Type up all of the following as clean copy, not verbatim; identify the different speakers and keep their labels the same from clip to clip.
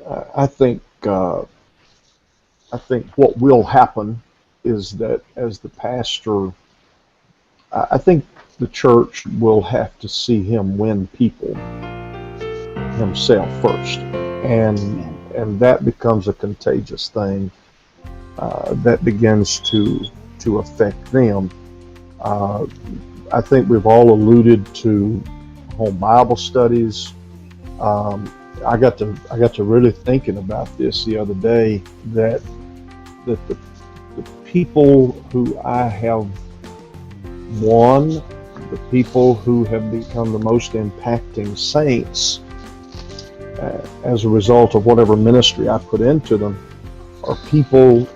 Speaker 1: I think I think what will happen is that as the pastor, I think the church will have to see him win people himself first, and that becomes a contagious thing that begins to affect them. Uh, I think we've all alluded to home Bible studies. Um, I got to really thinking about this the other day that the people who I have won, the people who have become the most impacting saints as a result of whatever ministry I put into them are people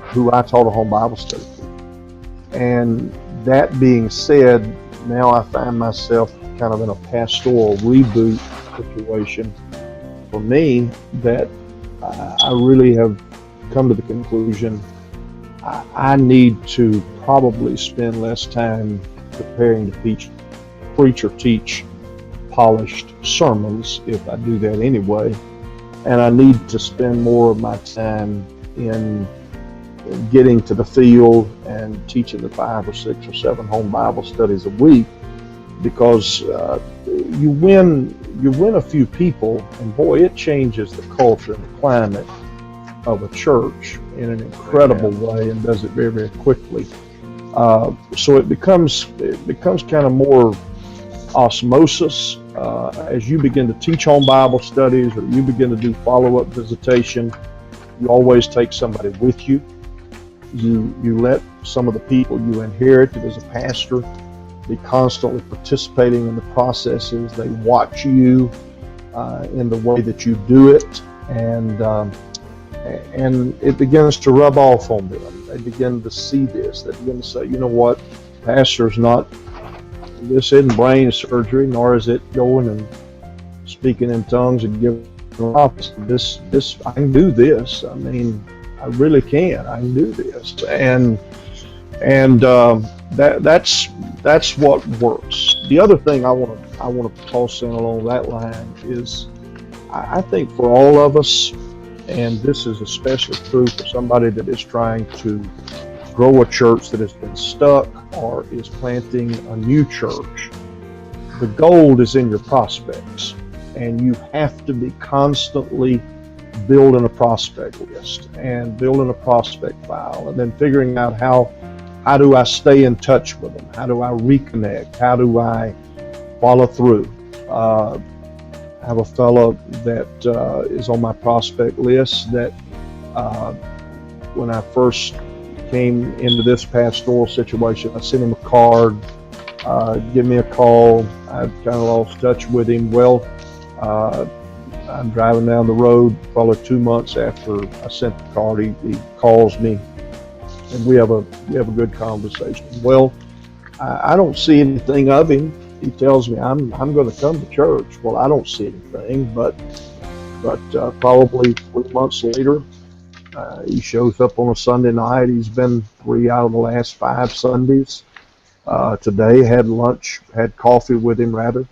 Speaker 1: who I taught a home Bible study to. And that being said, now I find myself kind of in a pastoral reboot situation for me that I really have come to the conclusion I need to probably spend less time preparing to preach or teach polished sermons, if I do that anyway, and I need to spend more of my time in getting to the field and teaching the 5 or 6 or 7 home Bible studies a week, because you win a few people, and boy, it changes the culture and the climate of a church in an incredible way, and does it very, very quickly. So it becomes kind of more osmosis as you begin to teach home Bible studies, or you begin to do follow-up visitation. You always take somebody with you. You let some of the people you inherited as a pastor be constantly participating in the processes. They watch you in the way that you do it, and it begins to rub off on them. They begin to see this. They begin to say, you know what, pastor's not, this isn't brain surgery, nor is it going and speaking in tongues and giving prophecy. This I can do this. I mean, I really can. I can do this, and that's what works. The other thing I want to toss in along that line is I think for all of us, and this is especially true for somebody that is trying to grow a church that has been stuck or is planting a new church, the gold is in your prospects, and you have to be constantly building a prospect list and building a prospect file, and then figuring out how do I stay in touch with them? How do I reconnect? How do I follow through? I have a fellow that is on my prospect list that when I first came into this pastoral situation, I sent him a card, give me a call. I kind of lost touch with him. Well, I'm driving down the road probably 2 months after I sent the card. He calls me, and we have a good conversation. Well, I don't see anything of him. He tells me I'm going to come to church. Well, I don't see anything, but probably 3 months later, he shows up on a Sunday night. He's been 3 out of the last 5 Sundays. Today had coffee with him rather.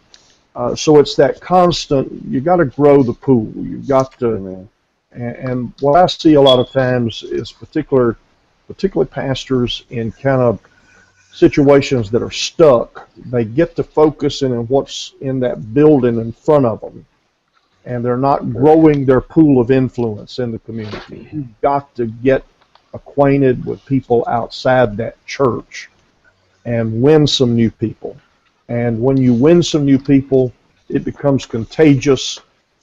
Speaker 1: So it's that constant. You got to grow the pool. You've got to, and what I see a lot of times is particularly pastors in kind of situations that are stuck. They get to focusing on what's in that building in front of them, and they're not growing their pool of influence in the community. You've got to get acquainted with people outside that church and win some new people. And when you win some new people, it becomes contagious,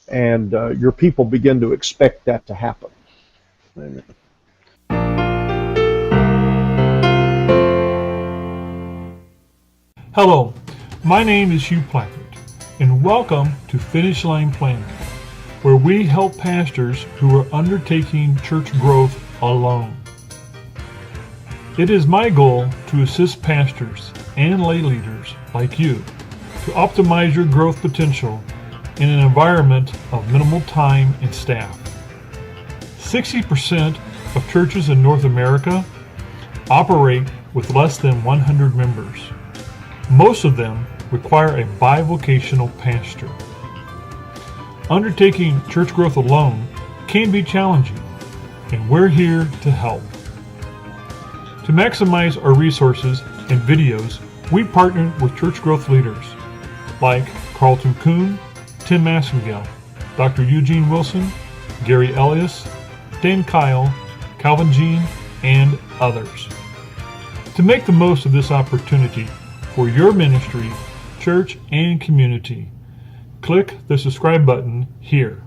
Speaker 1: and your people begin to expect that to happen. Amen.
Speaker 2: Hello, my name is Hugh Plackett, and welcome to Finish Line Planning, where we help pastors who are undertaking church growth alone. It is my goal to assist pastors and lay leaders like you to optimize your growth potential in an environment of minimal time and staff. 60% of churches in North America operate with less than 100 members. Most of them require a bivocational pastor. Undertaking church growth alone can be challenging, and we're here to help. To maximize our resources and videos, we partnered with church growth leaders like Carlton Kuhn, Tim Massengale, Dr. Eugene Wilson, Gary Elias, Dan Kyle, Calvin Jean, and others. To make the most of this opportunity for your ministry, church, and community, click the subscribe button here.